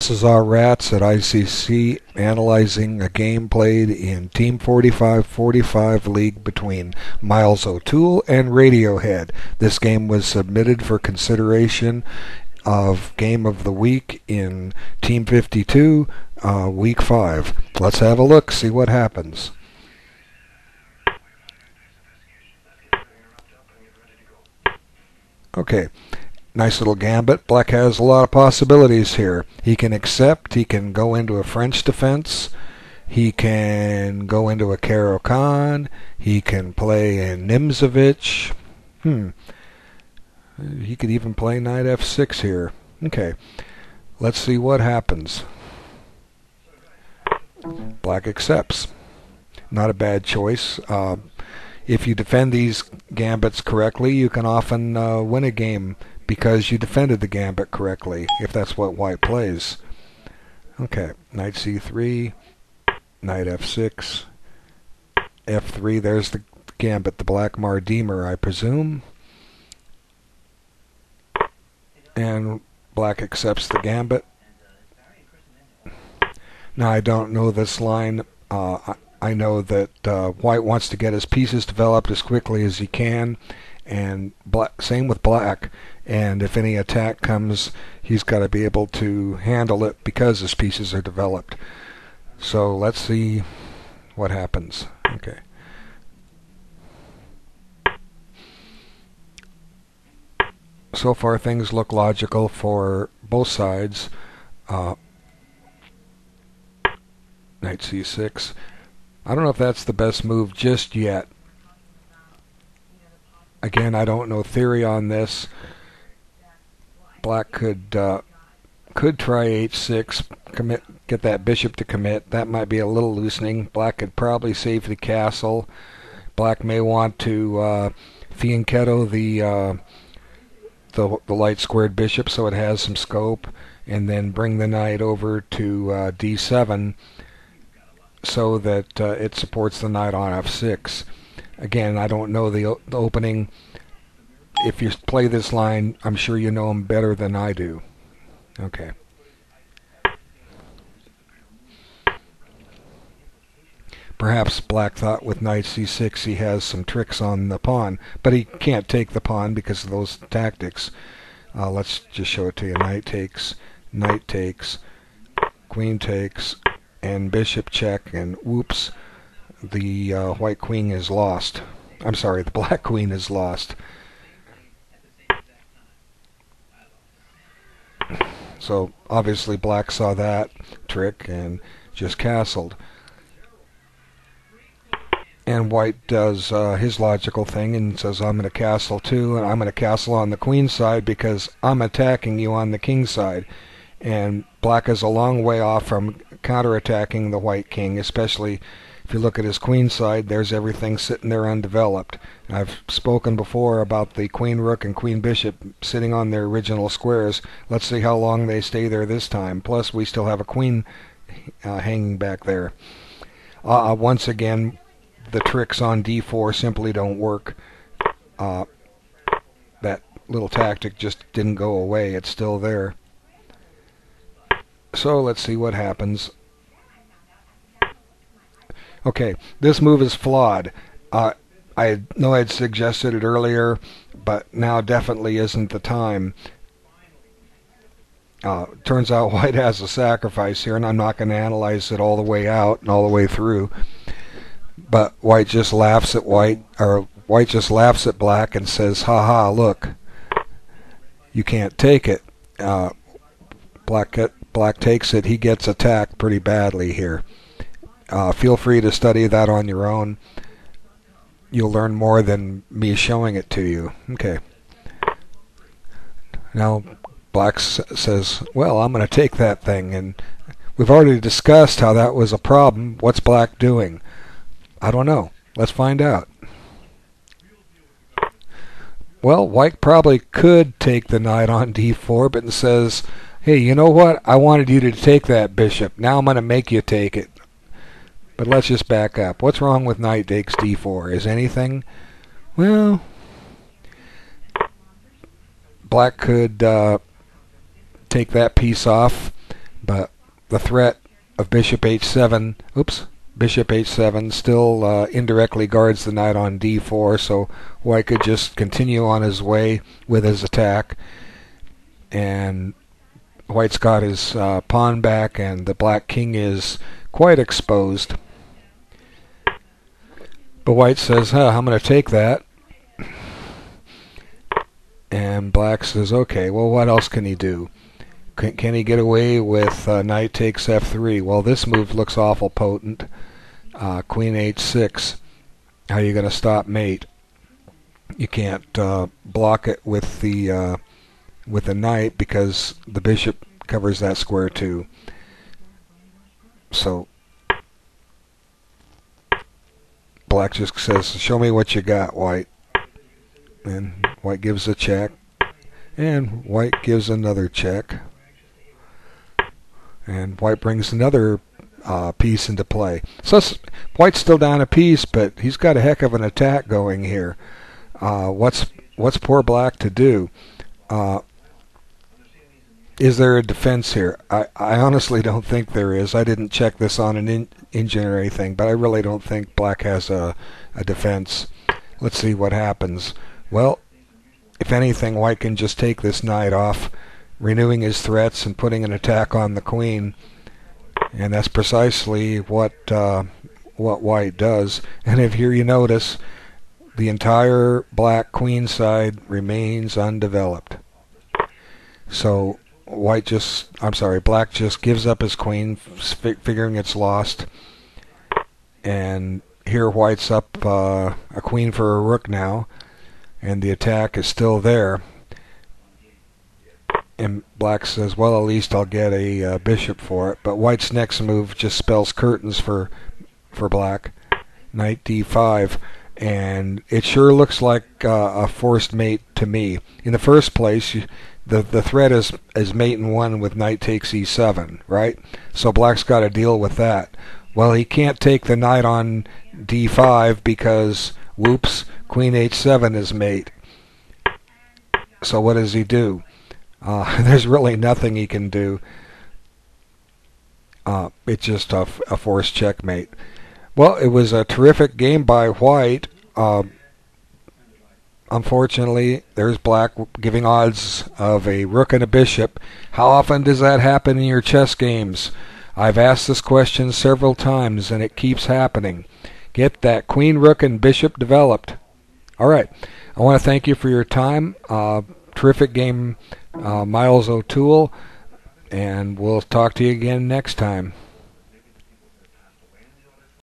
This is our Rats at ICC analyzing a game played in Team 45-45 League between milesotoole and Radiohead. This game was submitted for consideration of Game of the Week in Team 52, Week 5. Let's have a look, see what happens. Okay. Nice little gambit. Black has a lot of possibilities here. He can accept. He can go into a French defense. He can go into a Caro-Kann. He can play a Nimzovich. He could even play knight f6 here. Okay. Let's see what happens. Black accepts. Not a bad choice. If you defend these gambits correctly, you can often win a game because you defended the gambit correctly, if that's what white plays. Okay, knight c3, knight f6, f3. There's the gambit, the black Mardemer, I presume. And black accepts the gambit. Now, I don't know this line. I know that white wants to get his pieces developed as quickly as he can, and same with black. And if any attack comes, he's got to be able to handle it because his pieces are developed. So let's see what happens. Okay. So far things look logical for both sides. Knight c6. I don't know if that's the best move just yet. Again, I don't know theory on this. Black could try h6, get that bishop to commit. That might be a little loosening. Black could probably save the castle. Black may want to fianchetto the light squared bishop so it has some scope, and then bring the knight over to d7 so that it supports the knight on f6. Again, I don't know the opening. If you play this line, I'm sure you know him better than I do. Okay. Perhaps black thought with knight c6 he has some tricks on the pawn, but he can't take the pawn because of those tactics. Let's just show it to you. Knight takes, queen takes, and bishop check, and whoops, the white queen is lost. I'm sorry, the black queen is lost. So obviously black saw that trick and just castled. And white does his logical thing and says, I'm going to castle too, and I'm going to castle on the queen side because I'm attacking you on the king side. And black is a long way off from counterattacking the white king, especially if you look at his queen side. There's everything sitting there undeveloped. I've spoken before about the queen rook and queen bishop sitting on their original squares. Let's see how long they stay there this time. Plus, we still have a queen hanging back there. Once again, the tricks on d4 simply don't work. That little tactic just didn't go away. It's still there. So let's see what happens. Okay, this move is flawed. I know I'd suggested it earlier, but now definitely isn't the time. Turns out white has a sacrifice here, and I'm not going to analyze it all the way out and all the way through. But white just laughs at white just laughs at black and says, "Ha ha! Look, you can't take it." Black takes it. He gets attacked pretty badly here. Feel free to study that on your own. You'll learn more than me showing it to you. Okay. Now black says, well, I'm going to take that thing. And we've already discussed how that was a problem. What's black doing? I don't know. Let's find out. Well, white probably could take the knight on d4, but it says, hey, you know what? I wanted you to take that bishop. Now I'm going to make you take it. But let's just back up. What's wrong with knight takes d4? Is anything? Well, black could take that piece off, But the threat of bishop h7, bishop h7 still indirectly guards the knight on d4, so white could just continue on his way with his attack, and white's got his pawn back, and the black king is quite exposed. But white says, I'm going to take that. And black says, okay, well, what else can he do? Can he get away with knight takes f3? Well, this move looks awful potent. Queen h6. How are you going to stop mate? You can't block it with the knight because the bishop covers that square too. So black just says, show me what you got, white. And white gives a check, and white gives another check, and white brings another piece into play. So white's still down a piece, but he's got a heck of an attack going here. What's poor black to do? Is there a defense here? I honestly don't think there is. I didn't check this on an engine or anything, but I really don't think black has a defense. Let's see what happens. Well, if anything, white can just take this knight off, renewing his threats and putting an attack on the queen, and that's precisely what white does. And if here you notice, the entire black queen side remains undeveloped. So black just gives up his queen, figuring it's lost, and here white's up a queen for a rook now, and the attack is still there. And black says, well, at least I'll get a bishop for it. But white's next move just spells curtains for black. Knight d5. And it sure looks like a forced mate to me. In the first place, the threat is mate in one with knight takes e7, right? So black's got to deal with that. Well, he can't take the knight on d5 because, whoops, queen h7 is mate. So what does he do? There's really nothing he can do. It's just a forced checkmate. Well, it was a terrific game by white. Unfortunately, there's black giving odds of a rook and a bishop. How often does that happen in your chess games? I've asked this question several times, and it keeps happening. Get that queen, rook, and bishop developed. All right. I want to thank you for your time. Terrific game, Miles O'Toole, and we'll talk to you again next time.